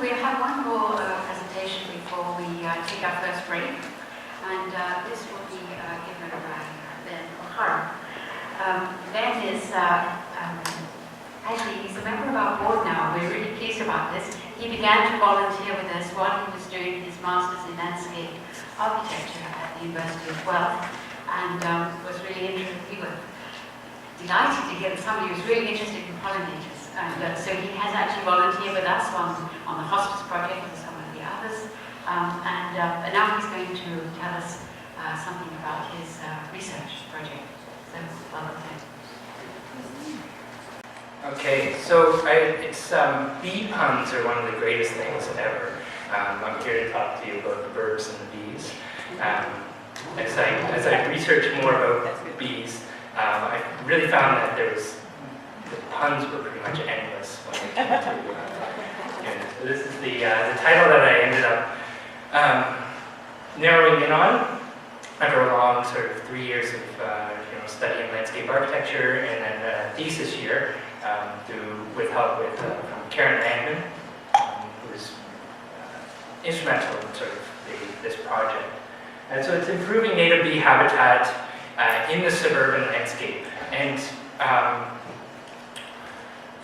we have one more presentation before we take our first break, and this will be given by Ben O'Hara. Ben is, actually, he's a member of our board now. We're really pleased about this. He began to volunteer with us while he was doing his Masters in Landscape Architecture at the University of Guelph, and was really interested. We were delighted to get somebody who was really interested in pollinators. And so he has actually volunteered with us on the hospice project and some of the others. And now he's going to tell us something about his research project. So, welcome. Okay, so bee puns are one of the greatest things ever. I'm here to talk to you about the burbs and the bees. As I researched more about the bees, I really found that the puns were pretty much endless when it came to doing this. So this is the title that I ended up narrowing in on after a long sort of 3 years of studying landscape architecture, and then a thesis year with help from Karen Langman, who was instrumental in sort of this project. And so it's improving native bee habitat in the suburban landscape. And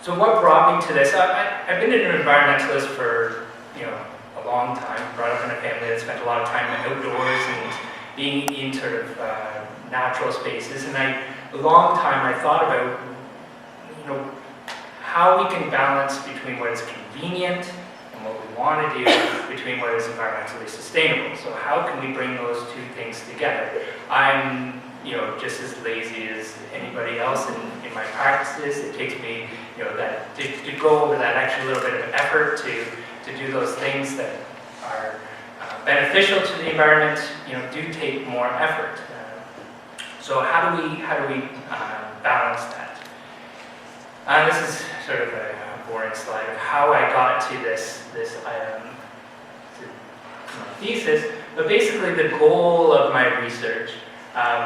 so what brought me to this? I've been an environmentalist for a long time. Brought up in a family that spent a lot of time outdoors and being in sort of natural spaces. And a long time I thought about how we can balance between what is convenient and what we want to do, between what is environmentally sustainable. So how can we bring those two things together? I'm just as lazy as anybody else in my practices. It takes me, that to go over that extra little bit of effort to do those things that are beneficial to the environment, do take more effort. So how do we balance that? This is sort of a boring slide of how I got to this thesis, but basically the goal of my research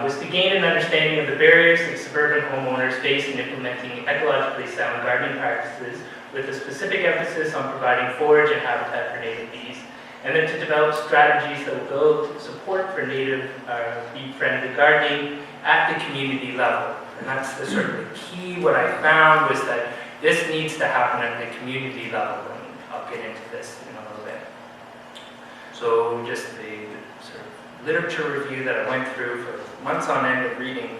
was to gain an understanding of the barriers that suburban homeowners face in implementing ecologically sound gardening practices, with a specific emphasis on providing forage and habitat for native bees, and then to develop strategies that will build support for native bee-friendly gardening at the community level. And that's the sort of the key. What I found was that this needs to happen at the community level, and I'll get into this in a little bit. So just the sort of literature review that I went through for months on end of reading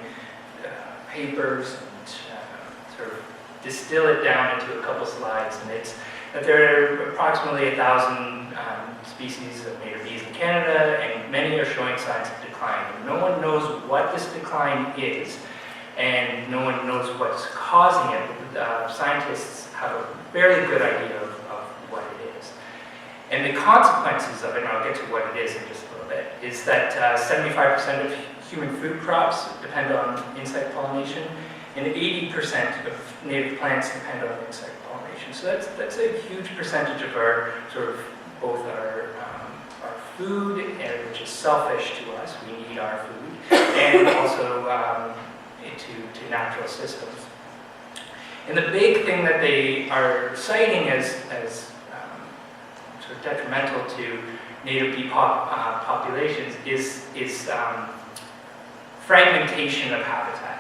papers and sort of distill it down into a couple slides, and it's that there are approximately 1,000 species of native bees in Canada, and many are showing signs of decline. And no one knows what this decline is, and no one knows what's causing it. Scientists have a fairly good idea of what it is. And the consequences of it, and I'll get to what it is in just a little bit, is that 75% of human food crops depend on insect pollination, and 80% of native plants depend on insect pollination. So that's a huge percentage of our sort of both our food, which is selfish to us. We need our food, and also to natural systems. And the big thing that they are citing as sort of detrimental to native bee populations is fragmentation of habitat.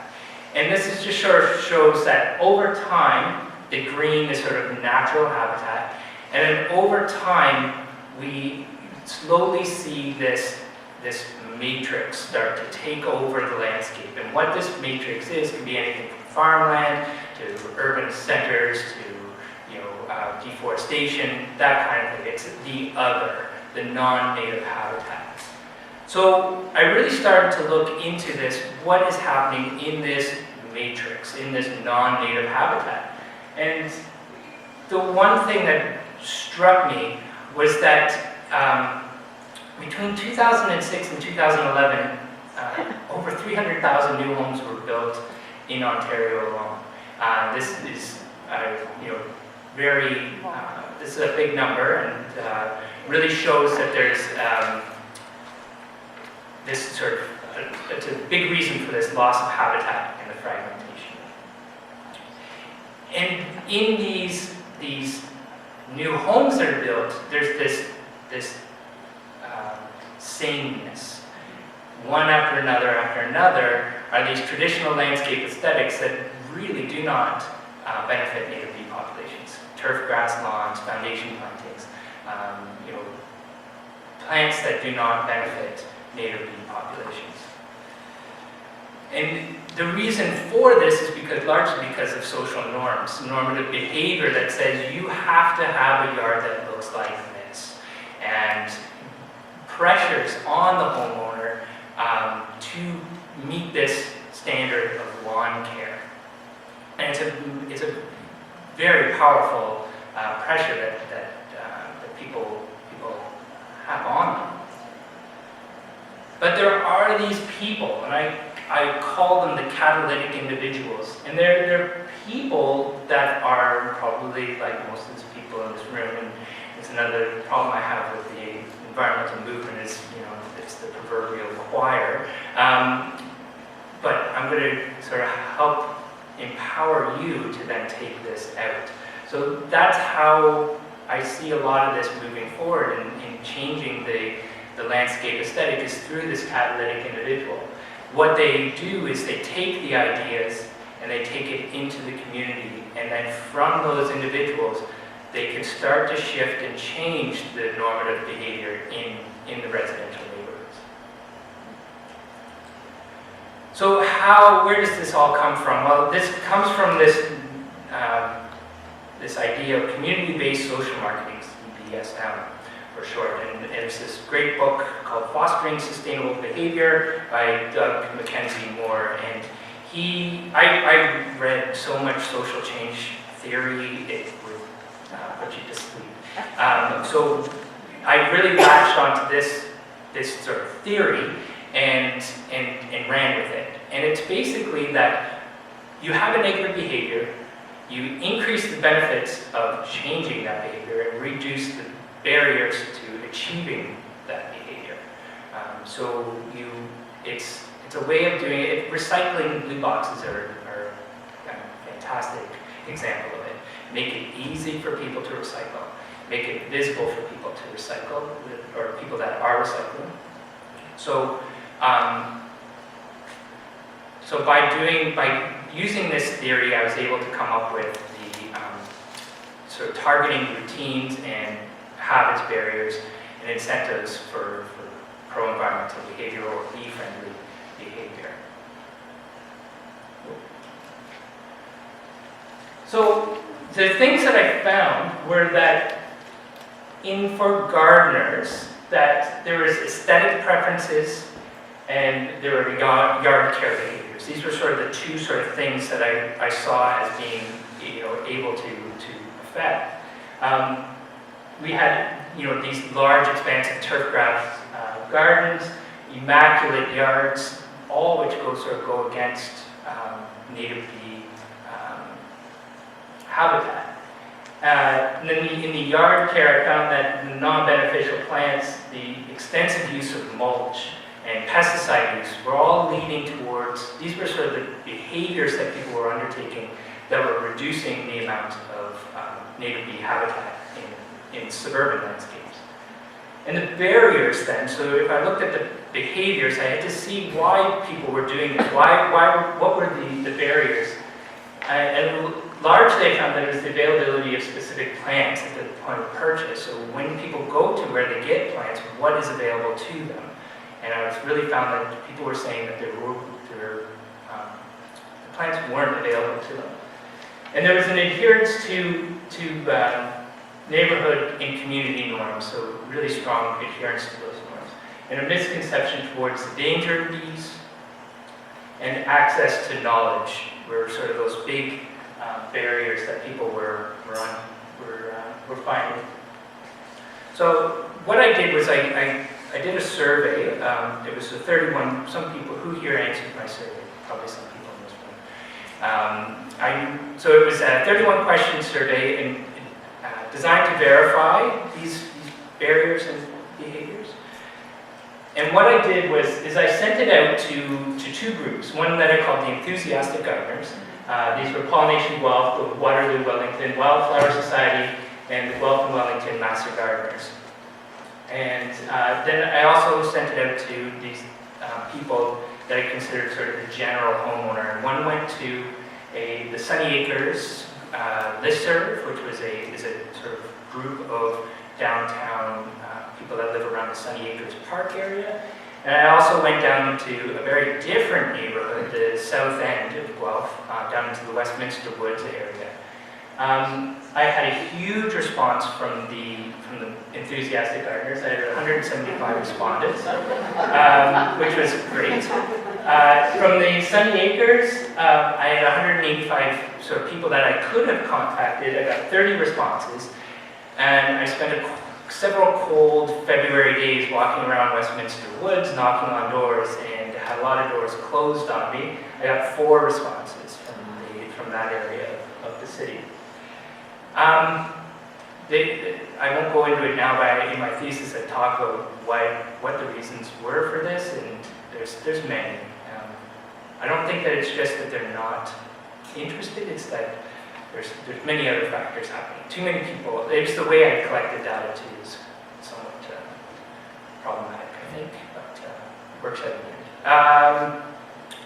And this is just sort of shows that over time, the green is sort of natural habitat, and then over time, we slowly see this matrix start to take over the landscape. And what this matrix is can be anything from farmland to urban centers to deforestation, that kind of thing. It's the other, the non-native habitat. So I really started to look into this, what is happening in this matrix, in this non-native habitat. And the one thing that struck me was that between 2006 and 2011, over 300,000 new homes were built in Ontario alone. This is, this is a big number, and really shows that there's this sort of, it's a big reason for this loss of habitat and the fragmentation. And in these new homes that are built, there's this sameness. One after another are these traditional landscape aesthetics that really do not benefit native bee populations. Turf grass lawns, foundation plantings, plants that do not benefit native bee populations. And the reason for this is largely because of social norms, normative behavior that says you have to have a yard that looks like this, and pressures on the homeowner to meet this standard of lawn care. And it's a very powerful pressure that people have on them. But there are these people, and I call them the catalytic individuals, and they're people that are probably, like most of the people in this room, and it's another problem I have with the environmental movement is, it's the proverbial choir. But I'm going to sort of help empower you to then take this out. So that's how I see a lot of this moving forward in changing the landscape aesthetic is through this catalytic individual. What they do is they take the ideas and they take it into the community, and then from those individuals, they can start to shift and change the normative behavior in the residential neighborhoods. So where does this all come from? Well, this comes from this idea of community-based social marketing, CBSM for short. And there's this great book called Fostering Sustainable Behavior by Doug Mackenzie-Moore. And I read so much social change theory, it would put you to sleep. So I really latched onto this sort of theory and ran with it. And it's basically that you have a negative behavior, you increase the benefits of changing that behavior and reduce the barriers to achieving that behavior. So it's a way of doing it. Recycling blue boxes are a fantastic example of it. Make it easy for people to recycle. Make it visible for people to recycle, or people that are recycling. So, by using this theory, I was able to come up with the sort of targeting routines and habits, barriers, and incentives for pro-environmental behavior or bee-friendly behavior. So the things that I found were that for gardeners, that there was aesthetic preferences and there were yard care behaviors. These were sort of the two sort of things that I saw as being able to affect. We had these large, expansive turf grass gardens, immaculate yards, all which go against native bee habitat. And then in the yard care, I found that the non-beneficial plants, the extensive use of mulch and pesticide use were all leading towards, these were sort of the behaviors that people were undertaking that were reducing the amount of native bee habitat in suburban landscapes. And the barriers then, so if I looked at the behaviors, I had to see why people were doing this, what were the barriers. And largely I found that it was the availability of specific plants at the point of purchase. So when people go to where they get plants, what is available to them? And I really found that people were saying that the plants weren't available to them. And there was an adherence to neighborhood and community norms, so really strong adherence to those norms. And a misconception towards the danger of bees and access to knowledge were sort of those big barriers that people were finding. So what I did was I did a survey. It was 31, some people who here answered my survey, probably some people in this room. So it was a 31 question survey and designed to verify these barriers and behaviors. And what I did is I sent it out to two groups, one that I called the Enthusiastic Gardeners. These were Pollination Guelph, the Waterloo Wellington Wildflower Society, and the Guelph and Wellington Master Gardeners. And then I also sent it out to these people that I considered sort of the general homeowner. And one went to the Sunny Acres listserv, which is a sort of group of downtown people that live around the Sunny Acres Park area. And I also went down to a very different neighborhood, the south end of Guelph, down into the Westminster Woods area. I had a huge response from the enthusiastic gardeners. I had 175 respondents, which was great. From the Sunny Acres, I had 185 sort of people that I could have contacted. I got 30 responses, and I spent several cold February days walking around Westminster Woods, knocking on doors, and had a lot of doors closed on me. I got 4 responses from that area of the city. I won't go into it now, but in my thesis I talk about what the reasons were for this, and there's many. I don't think that it's just that they're not interested, it's that there's many other factors happening. Too many people, it's the way I collected data too is somewhat problematic, I think, but works out in the end.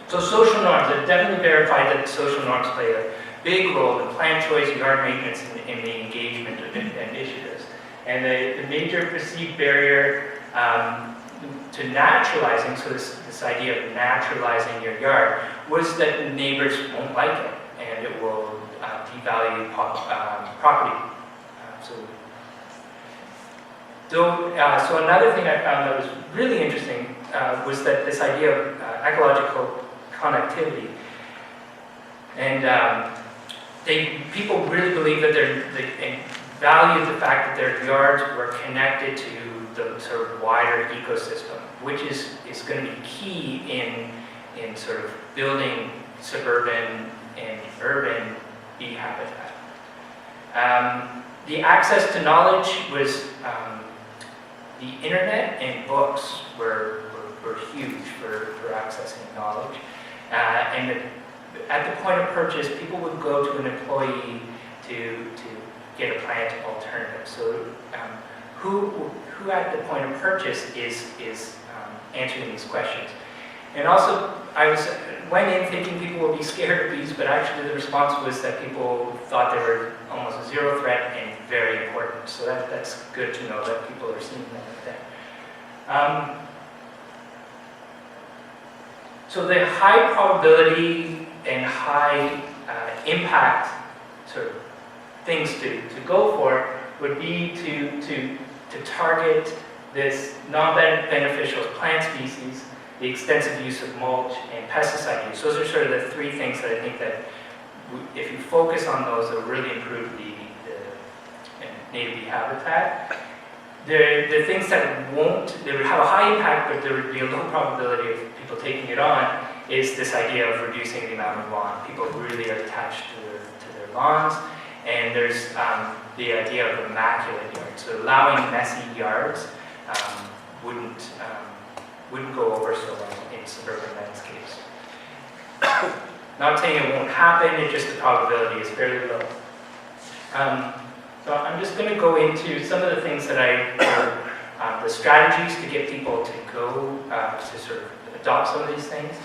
So social norms, I've definitely verified that social norms play a big role in plant choice, yard maintenance, and the engagement of initiatives. And the major perceived barrier to naturalizing, so this idea of naturalizing your yard, was that neighbors won't like it, and it will devalue property. So another thing I found that was really interesting was that this idea of ecological connectivity. And people really believe that they value the fact that their yards were connected to the sort of wider ecosystem, which is going to be key in sort of building suburban and urban bee habitat. The access to knowledge was, the internet and books were huge for accessing knowledge. And at the point of purchase, people would go to an employee to get a plant alternative. So who at the point of purchase is answering these questions? And also, I went in thinking people would be scared of bees, but actually the response was that people thought they were almost a zero threat and very important. So that's good to know that people are seeing that like that. So the high probability and high impact sort of things to go for would be to target this non-beneficial plant species, the extensive use of mulch, and pesticide use. Those are sort of the 3 things that I think that if you focus on those, it'll really improve the native bee habitat. The things that they would have a high impact, but there would be a low probability of people taking it on, is this idea of reducing the amount of lawn. People really are attached to their lawns, and there's the idea of immaculate yards. So allowing messy yards wouldn't go over so well in suburban landscapes. Not saying it won't happen, it's just the probability is fairly low. So I'm just going to go into some of the things that the strategies to get people to go to sort of adopt some of these things.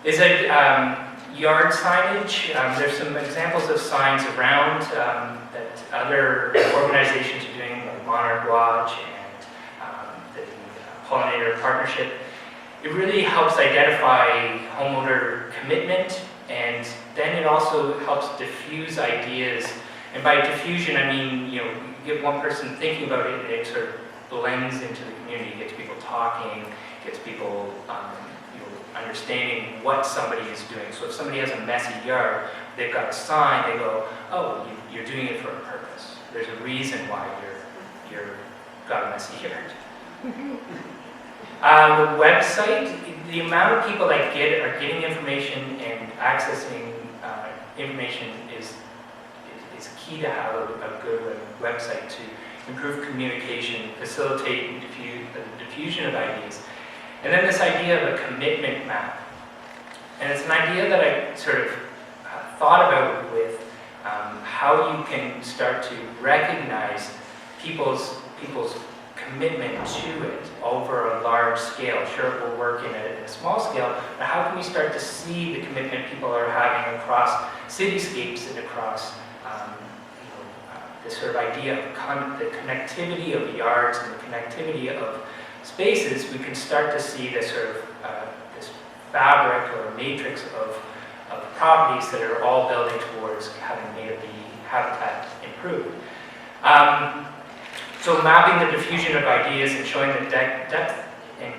Is it yard signage? There's some examples of signs around that other organizations are doing, like Monarch Watch and the Pollinator Partnership. It really helps identify homeowner commitment, and then it also helps diffuse ideas. And by diffusion, I mean, you get one person thinking about it, and it sort of blends into the community, gets people talking, gets people understanding what somebody is doing. So if somebody has a messy yard, they've got a sign, they go, oh, you're doing it for a purpose. There's a reason why you're got a messy yard. The website, the amount of people that are getting information and accessing information is key to have a good website to improve communication, facilitate the diffusion of ideas. And then this idea of a commitment map. And it's an idea that I sort of thought about with how you can start to recognize people's commitment to it over a large scale. Sure, it will work in a small scale, but how can we start to see the commitment people are having across cityscapes and across this sort of idea of the connectivity of yards and the connectivity of spaces. We can start to see this sort of this fabric or matrix of properties that are all building towards having made the habitat improved. So mapping the diffusion of ideas and showing the depth and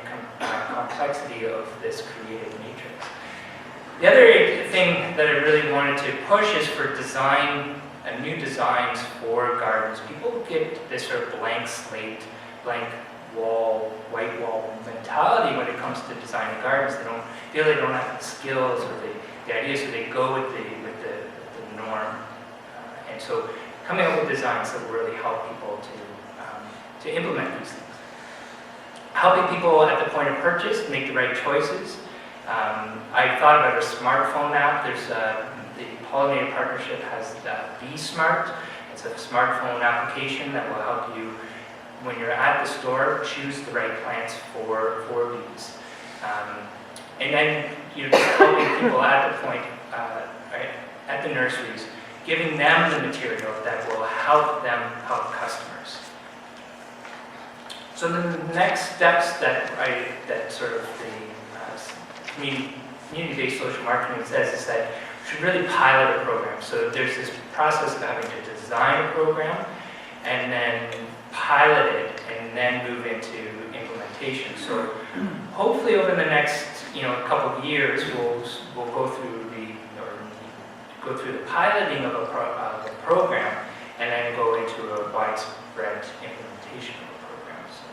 complexity of this creative matrix. The other thing that I really wanted to push is for design, new designs for gardens. People get this sort of blank slate, blank wall, white wall mentality when it comes to designing gardens. They don't feel they don't have the skills or the ideas, so they go with the norm. And so coming up with designs that will really help people to implement these things. Helping people at the point of purchase make the right choices. I thought about a smartphone app. There's the Pollination Partnership has Bee Smart. It's a smartphone application that will help you, when you're at the store, choose the right plants for bees. And then helping people at the point, at the nurseries, giving them the material that will help them help customers. So the next steps that sort of the community-based social marketing says is that we should really pilot a program. So there's this process of having to design a program and then pilot it and then move into implementation. So hopefully over the next couple of years we'll go through the piloting of a program and then go into a widespread implementation of a program. So,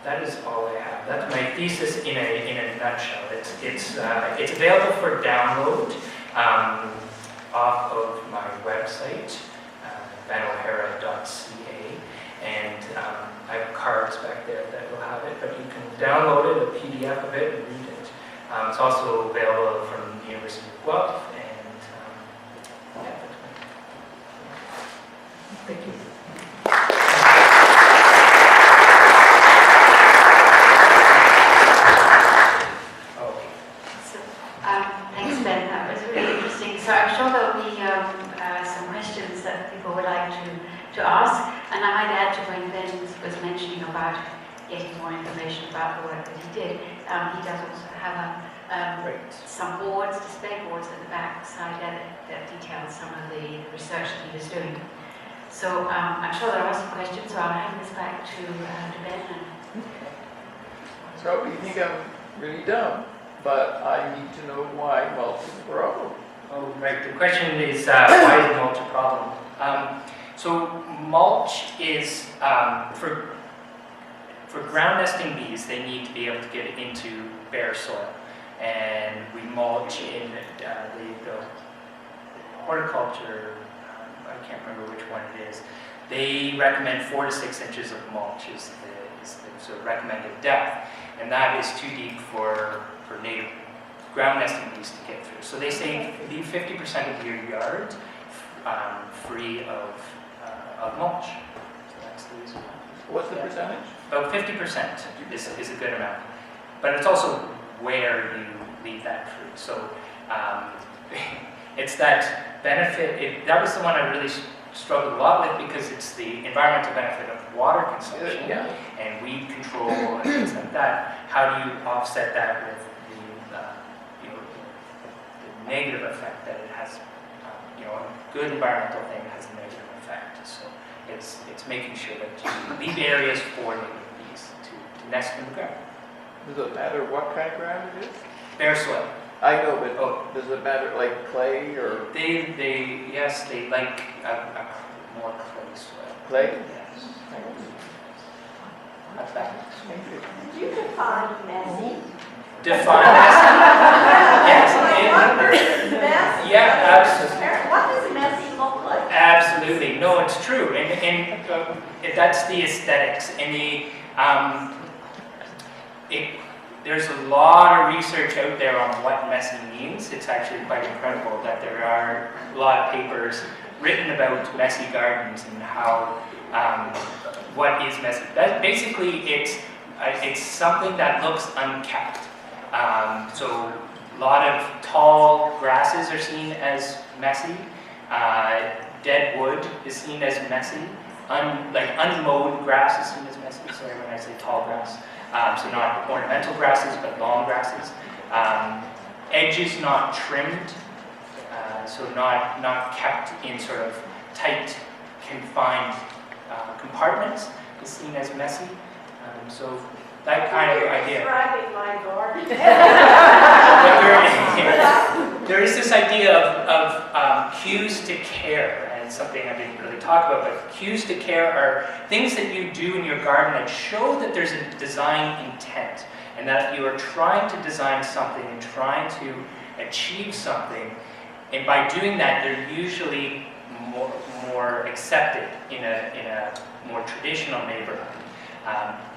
that is all I have. That's my thesis in a nutshell. It's available for download off of my website, benohara.ca, and I have cards back there that will have it, but you can download it, a PDF of it, and read it. It's also available from the University of Guelph, and yeah, that's my. Thank you. Thanks, Ben. That was really interesting. So I'm sure there'll be some questions that people would like to ask. And I might add to when Ben was mentioning about getting more information about the work that he did. He does also have some boards, display boards at the back side that detail some of the research that he was doing. So I'm sure there are some questions, so I'll hand this back to Ben. So you think I'm really dumb, but I need to know why mulch is a problem. Oh, right. The question is, why is mulch a problem? So mulch is, for ground nesting bees, they need to be able to get into bare soil. And we mulch in the horticulture, I can't remember which one it is. They recommend 4 to 6 inches of mulch is the sort of recommended depth. And that is too deep for native ground nesting bees to get through. So they say leave 50% of your yard free of mulch. So that's the reason. What's the percentage? About 50% is a good amount. But it's also where you leave that free. So it's that benefit. That was the one I really struggled a lot with because it's the environmental benefit of water consumption and weed control and things like that. How do you offset that with the negative effect that it has? A good environmental thing has a negative effect. So it's making sure that you leave areas for native bees to nest in the ground. Does it matter what kind of ground it is? Bare soil. I know, but does it matter like clay or? They like a more clay soil. Clay? Yes. That's that. You define messy. Define messy? Yes. Messy. Yeah, absolutely. What does messy look like? Absolutely. No, it's true. And that's the aesthetics. And the There's a lot of research out there on what messy means. It's actually quite incredible that there are a lot of papers written about messy gardens and how, what is messy. Basically, it's something that looks unkept. So a lot of tall grasses are seen as messy. Dead wood is seen as messy. Like unmowed grass is seen as messy. Sorry when I say tall grass. So not ornamental grasses, but long grasses. Edges not trimmed, so not kept in sort of tight, confined compartments is seen as messy. So that kind of idea. Describing my garden. There is this idea of cues to care, and it's something I didn't really talk about, but cues to care are things that you do in your garden that show that there's a design intent, and that you are trying to design something and trying to achieve something, and by doing that, they're usually more accepted in a more traditional neighborhood.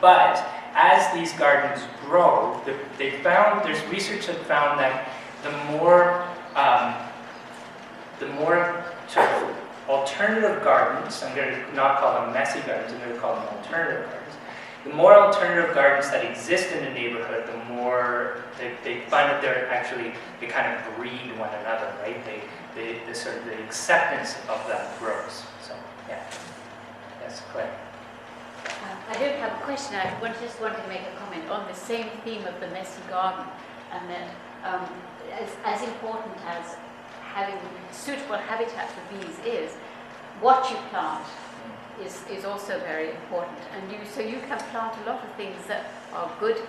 But as these gardens grow, there's research that found that the more sort of alternative gardens, I'm going to not call them messy gardens, I'm going to call them alternative gardens. The more alternative gardens that exist in a neighborhood, the more they find that they kind of breed one another, right? The sort of the acceptance of that grows. So yeah, yes, Claire. I don't have a question. I just wanted to make a comment on the same theme of the messy garden, and that as important as having suitable habitat for bees is, what you plant is also very important. And so you can plant a lot of things that are good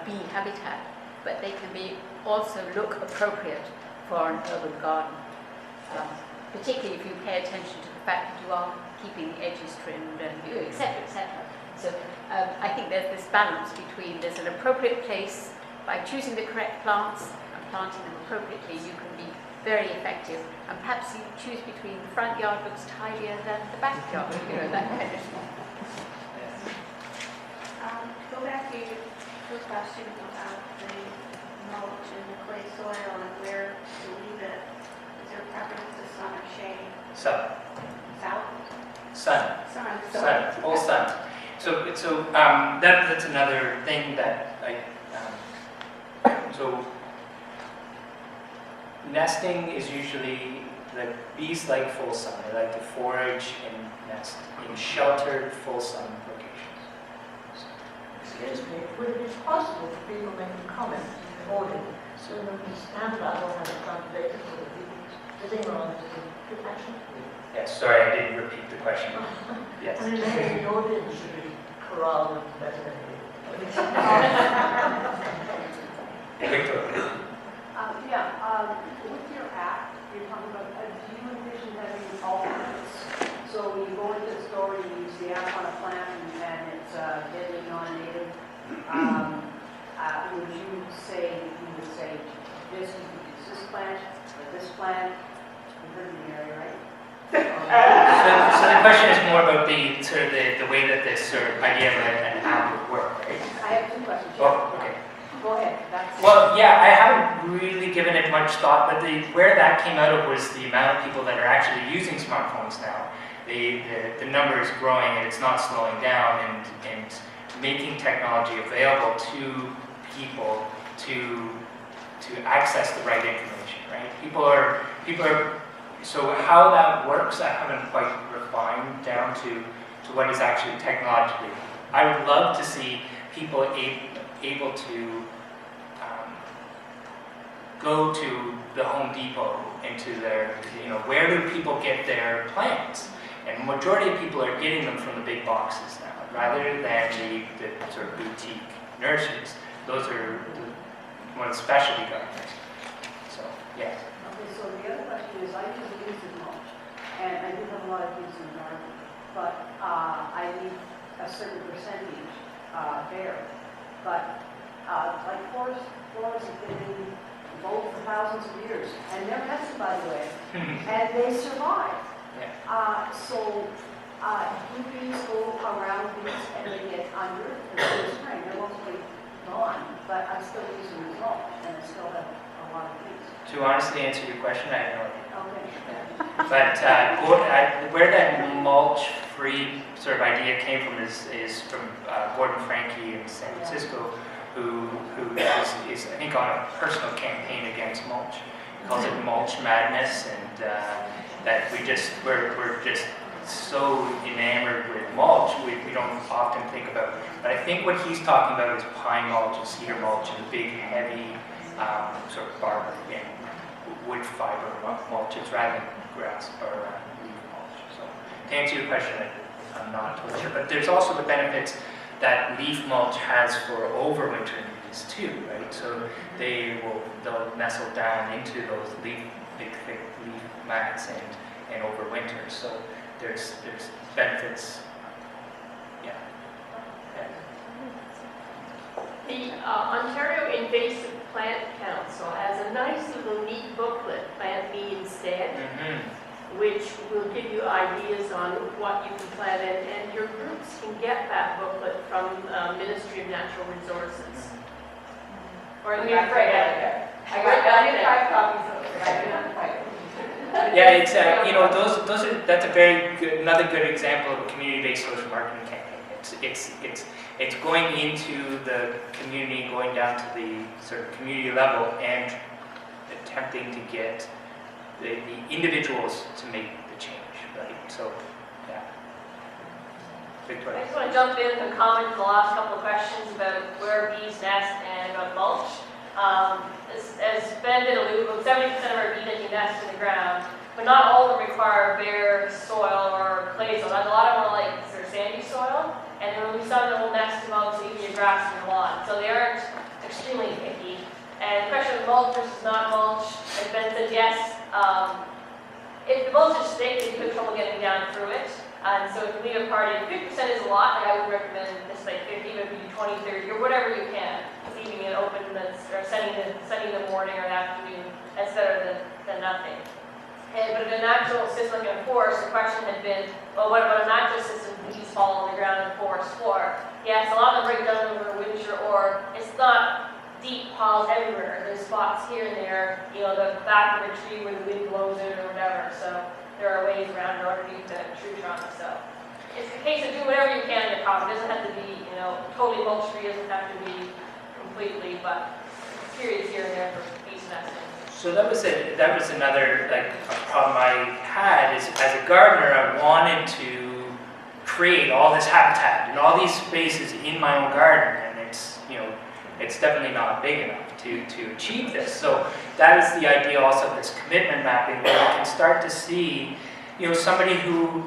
bee habitat, but they can be also look appropriate for an urban garden, particularly if you pay attention to the fact that you are keeping the edges trimmed and etc. etc. So I think there's this balance between there's an appropriate place. By choosing the correct plants and planting them appropriately, you can be very effective. And perhaps you choose between the front yard looks tidier than the backyard, that kind of thing. Go back to your question about the mulch and the clay soil and where to leave it. Is there a preference to sun or shade? Sun. South? Sun. All sun. So that's another thing that so nesting is usually, the bees like full sun. They like to forage and nest in sheltered full sun locations. Excuse me, would it be possible for people making comments in the audience so that we stand up or have it translated so that people sitting around could actually hear? Yes, sorry, I didn't repeat the question. Yes. I mean, maybe the audience should be corralled better than me. Victor. With your app, you're talking about, do you envision having alternates? So when you go into the store, you use the app on a plant and it's deadly non-native. Would you say this plant or this plant? You've heard the area, right? So the question is more about the sort of the way that this sort of idea of an app would work, right? I have two questions. Oh, okay. Go ahead. Well, yeah, I haven't really given it much thought, but where that came out of was the amount of people that are actually using smartphones now. The number is growing and it's not slowing down, and making technology available to people to access the right information, right? People are. So how that works, I haven't quite refined down to what is actually technologically. I would love to see people able to go to the Home Depot and to their, where do people get their plants? And the majority of people are getting them from the big boxes now, rather than the sort of boutique nurseries. Those are more the specialty gardeners. So, yeah. Okay, so the other question is, I use leaves as mulch, and I do have a lot of leaves in the garden, but I need a certain percentage bare. But like floras have been in both for thousands of years, and they're messy, by the way, and they survive. Yeah. So do bees go around these and they get under in the spring? They're mostly gone, but still use them as mulch, and I still have a lot of trees. To honestly answer your question, I have no idea. Okay. But where that mulch-free sort of idea came from is from Gordon Franke in San Francisco, who is I think on a personal campaign against mulch. He calls it mulch madness, and that we're just so enamored with mulch, we don't often think about. But I think what he's talking about is pine mulch and cedar mulch and big, heavy sort of bark and wood fiber mulches rather than grass or leaf mulch. So to answer your question, I'm not totally sure. But there's also the benefits that leaf mulch has for overwintering leaves too, right? So they'll nestle down into those big thick leaf mats and overwinter. So there's benefits. Yeah. The Ontario Invasive Plant Council has a nice little neat booklet, Plant Me Instead, which will give you ideas on what you can plant, and your groups can get that booklet from Ministry of Natural Resources. Or I'm the afraid I did 5 copies of it. I didn't quite. Yeah, it's those are that's a very good, another good example of a community-based social marketing campaign. It's going into the community, going down to the sort of community level, and attempting to get the individuals to make the change, right? So, yeah. Victoria. I just want to jump in and comment on the last couple of questions about where bees nest and about mulch. As Ben did allude, about 70% of our bees actually nest in the ground, but not all of them require bare soil or clay soil. A lot of them are like sort of sandy soil, and there will be some that will nest amongst even your grass and your lawn. So they aren't extremely picky. And the question of mulch versus not mulch, as Ben said, yes. If the mulch is thick, you have trouble getting down through it. And so if you leave a party, 50% is a lot, like I would recommend this like 50, maybe 20, 30, or whatever you can. Leaving it open or sending the morning or the afternoon, that's better than nothing. But in a natural system like in a forest, the question had been, well, what about a natural system? Bees fall on the ground in the forest floor. Yes, a lot of them break down over winter, or it's not deep piles everywhere. There's spots here and there, the back of a tree where the wind blows it or whatever. So there are ways around in order to use the tree trunk. So it's a case of doing whatever you can in your property. It doesn't have to be, totally mulch-free. It doesn't have to be completely, but periods here and there for bees nesting. So that was another a problem I had is as a gardener, I wanted to create all this habitat and all these spaces in my own garden, and it's definitely not big enough to achieve this. So that is the idea also of this commitment mapping, where you can start to see, somebody who,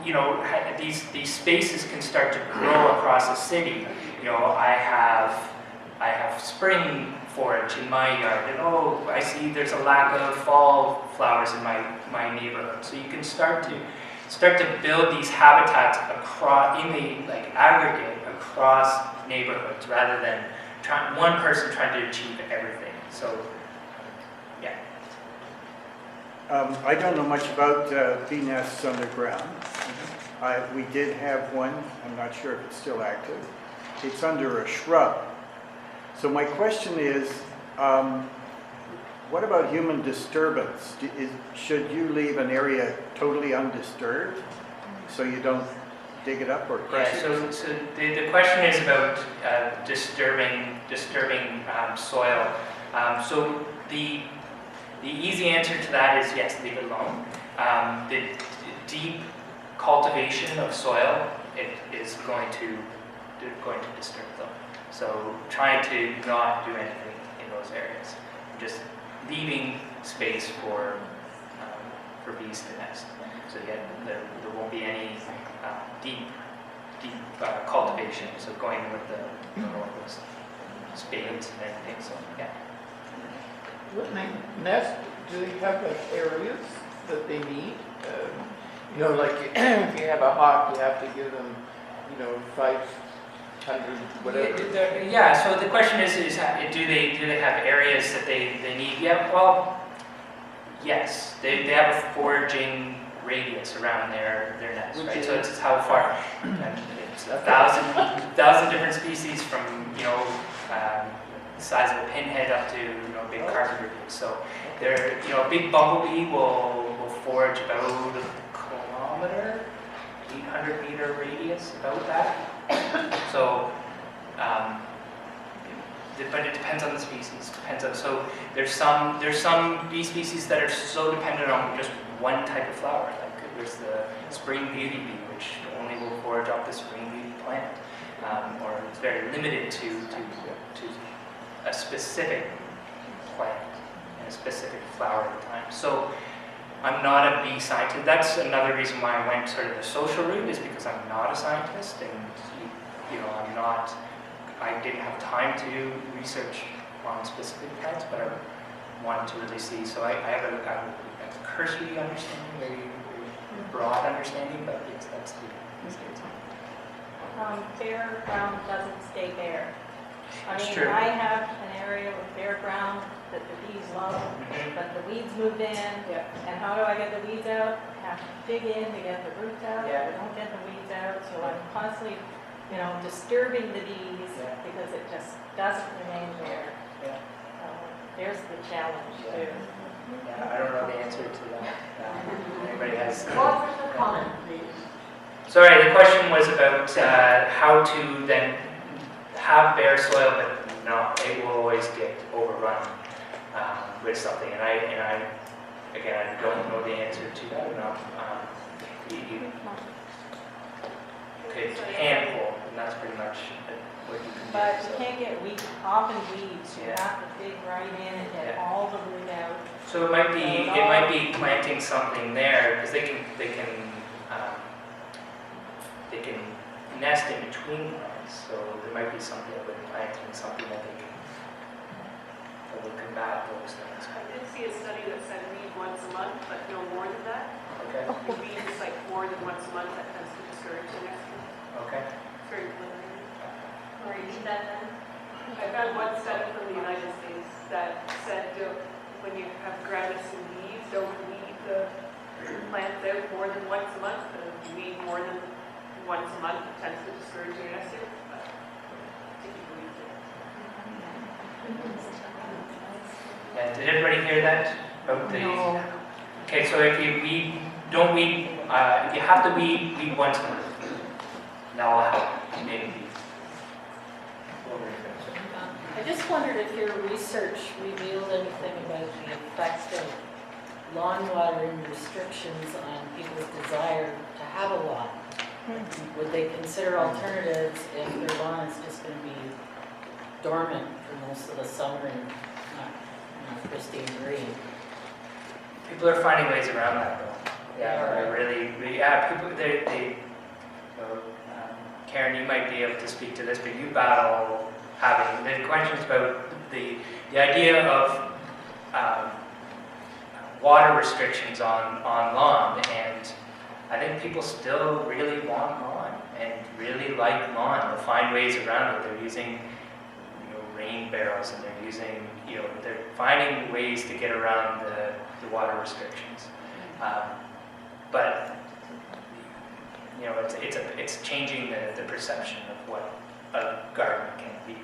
these spaces can start to grow across the city. I have spring forage in my yard, and I see there's a lack of fall flowers in my neighborhood. So you can start to build these habitats across in the aggregate across neighborhoods rather than one person trying to achieve everything. So, yeah. I don't know much about bee nests underground. We did have one. I'm not sure if it's still active. It's under a shrub. So my question is, what about human disturbance? Should you leave an area totally undisturbed so you don't dig it up or crush it? So the question is about disturbing soil. So the easy answer to that is yes, leave it alone. The deep cultivation of soil is going to disturb them. So trying to not do anything in those areas, just leaving space for bees to nest. So again, there won't be any deep cultivation. So going with the northwest spades and everything. So yeah. When they nest, do they have areas that they need? If you have a hawk, you have to give them, 500 whatever. Yeah. So the question is do they have areas that they need? Yeah. Well, yes. They have a foraging radius around their nest, right? So it's how far. And it's 1,000 different species from size of a pinhead up to big carpenter bees. So they're a big bumblebee will forage about a kilometer, 800-meter radius, about that. So, but it depends on the species. So there's some bee species that are so dependent on just one type of flower. Like there's the spring beauty bee, which only will forage off the spring beauty plant, or it's very limited to a specific plant and a specific flower at a time. So I'm not a bee scientist. That's another reason why I went sort of the social route, is because I'm not a scientist, and I didn't have time to do research on specific plants, but I wanted to really see. So I have a cursory understanding, very broad understanding, but that's the states. Bare ground doesn't stay bare. I It's mean, true. I have an area with bare ground that the bees love, but the weeds move in. And how do I get the weeds out? I have to dig in to get the roots out. Yeah. I don't get the weeds out, so I'm constantly, disturbing the bees because it just doesn't remain bare. Yeah. There's the challenge too. Yeah, I don't know the answer to that. Anybody has? What was the comment, please? Sorry, the question was about how to then have bare soil, but not, it will always get overrun with something. And I don't know the answer to that. You could handful, and that's pretty much what you can do. But you So. can't get often weeds. You Yeah. have to dig right in and get Yeah. all the root out. So it might be planting something there, because they can nest in between plants. So there might be something with planting, something that will combat those things. I did see a study that said weed once a month, but no more than that. Okay. If weed is like more than once a month, that tends to discourage the nesting. Okay. It's very preliminary. Or you need that then? I found one study from the United States that said when you have grandis and weeds, don't weed the plants out more than once a month. And if you weed more than once a month, it tends to discourage your nesting. But typically, Yeah, did everybody hear that? About the, No. Okay, so if you weed, don't weed, if you have to weed once a month. That will help, maybe. What were you going to say? I just wondered if your research revealed anything about the effect of lawn watering restrictions on people's desire to have a lawn. Would they consider alternatives if their lawn is just going to be dormant for most of the summer and not pristine green? People are finding ways around that, though. Yeah, they're really, people, Karen, you might be able to speak to this, but you battle having the questions about the idea of water restrictions on lawn, and I think people still really want lawn and really like lawn. They'll find ways around it. They're using rain barrels, and they're using, they're finding ways to get around the water restrictions. But it's changing the perception of what a garden can be.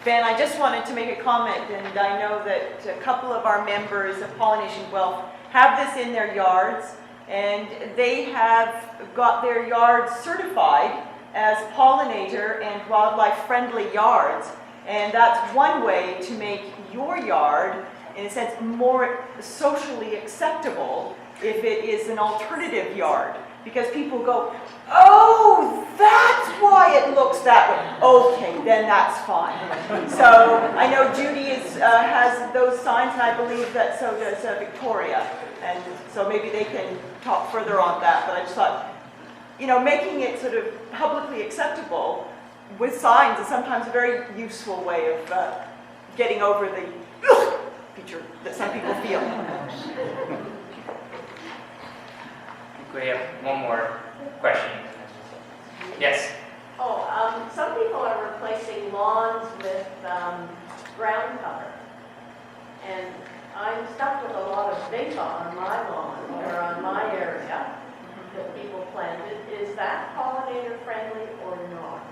Ben, I just wanted to make a comment, and I know that a couple of our members of Pollination Wealth have this in their yards, and they have got their yards certified as pollinator and wildlife friendly yards. And that's one way to make your yard, in a sense, more socially acceptable if it is an alternative yard. Because people go, oh, that's why it looks that way. Okay, then that's fine. So I know Judy has those signs, and I believe that so does Victoria. And so maybe they can talk further on that. But I just thought, making it sort of publicly acceptable with signs is sometimes a very useful way of getting over the feature that some people feel. We have one more question. Yes. Some people are replacing lawns with ground cover. And I'm stuck with a lot of vapor on my lawn or on my area that people planted. Is that pollinator friendly or not?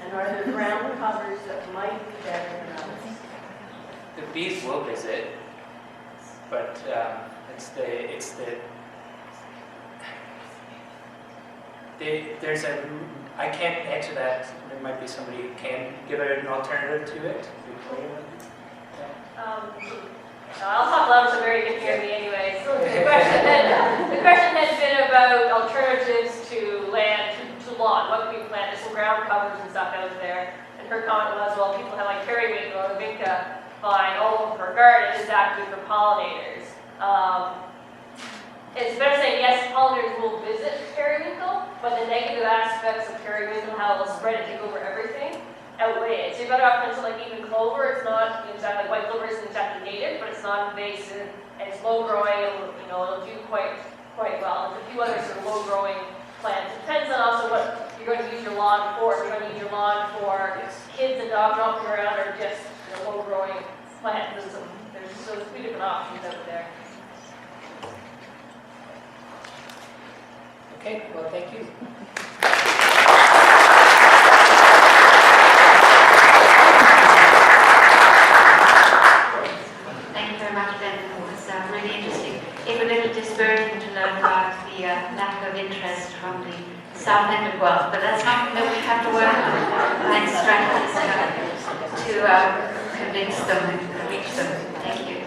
And are there ground covers that might be better than others? The bees will visit, but I can't answer that. There might be somebody who can give an alternative to it. I'll talk loud so Mary can hear me anyway. So the question has been about alternatives to land, to lawn. What can we plant? There's some ground covers and stuff out there. And her comment was, well, people have like periwinkle or vinca vine all over her garden is active for pollinators. It's better saying yes, pollinators will visit periwinkle, but the negative aspects of periwinkle, how it'll spread and take over everything, outweigh it. So you've got options like even clover. It's not exactly, white clover isn't exactly native, but it's not invasive and it's low growing. It'll do quite well. There's a few other sort of low growing plants. It depends on also what you're going to use your lawn for. If you're going to use your lawn for kids and dogs romping around, or just low growing plants. There's 3 different options out there. Okay, well, thank you. Thank you very much, Ben. It was really interesting. If a little dispiriting to learn about the lack of interest from the south end of Guelph, but that's something that we have to work on, find strategies to convince them and reach them. Thank you.